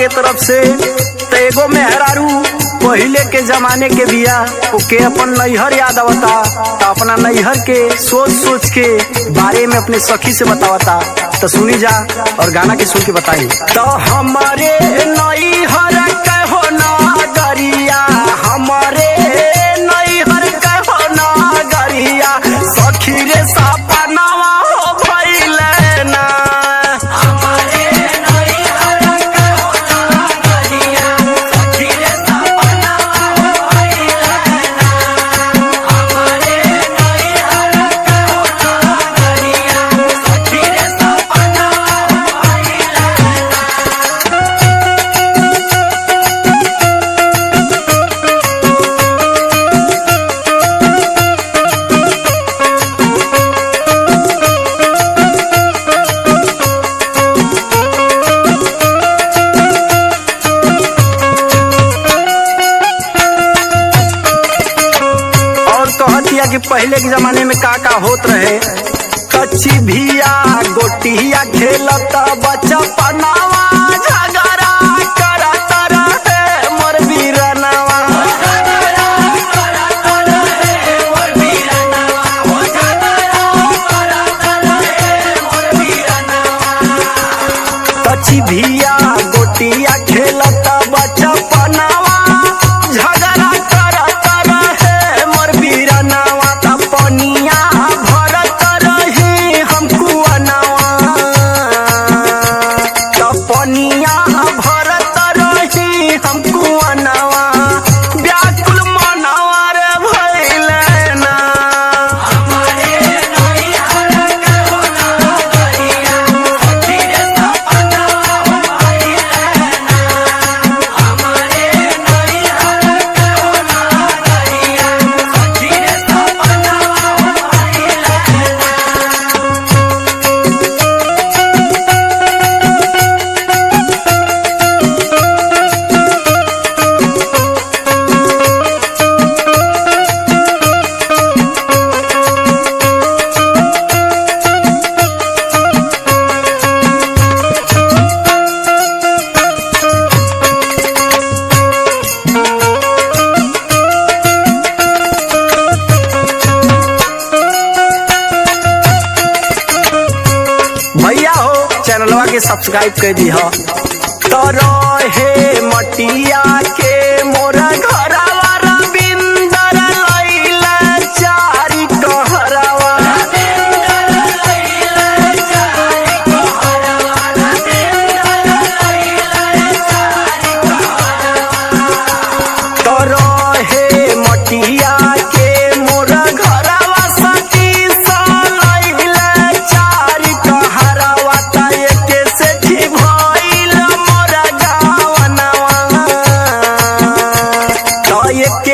के तरफ से। तो एगो मेहरारू पहले के जमाने के बिया ओके अपन नैहर याद आवता, तो अपना नैहर के सोच सोच के बारे में अपने सखी से बतावता। तो सुनी जा और गाना के सुन के बताई। तो हमारे नैहर कहो नगरिया, हमारे नैहर कहो नगरिया, सखी रे सपनावा हो भइले ना। हमारे नैहर कहो नगरिया, सखी रे सपनावा हो भइले ना। हमारे नैहर कहो नगरिया, सखी रे सपनावा हो भइले ना। कहतिया कि पहले के जमाने में का होत रहे। कच्ची भिया गोटिया खेलत बचपनावा, झगड़ा करत रहे मोर बीरनवा। कच्ची भिया गोटिया खेलत बचपनावा, झगड़ा करत रहे मोर बीरनवा। पनिया भरत रही हम कुआनवा, तो पनिया भरत रही हम कुआनवा, व्याकुल मनवा रे भइले ना। हमारे नैहर कहो नगरिया, सखी रे सपनावा हो भइले ना। हमारे नैहर कहो नगरिया, सखी रे सपनावा हो भइले ना। भैया हो चैनलवा के सब्सक्राइब कर दी हो। तो रहे मटिया के मोर घरवा, रविंदर लैला चारी कहरवा। तो रहे मटिया के मोर घरवा, सती सा लैला चारी कहरवा। त एके से ठीक भइल मोर गावनवा, तो एके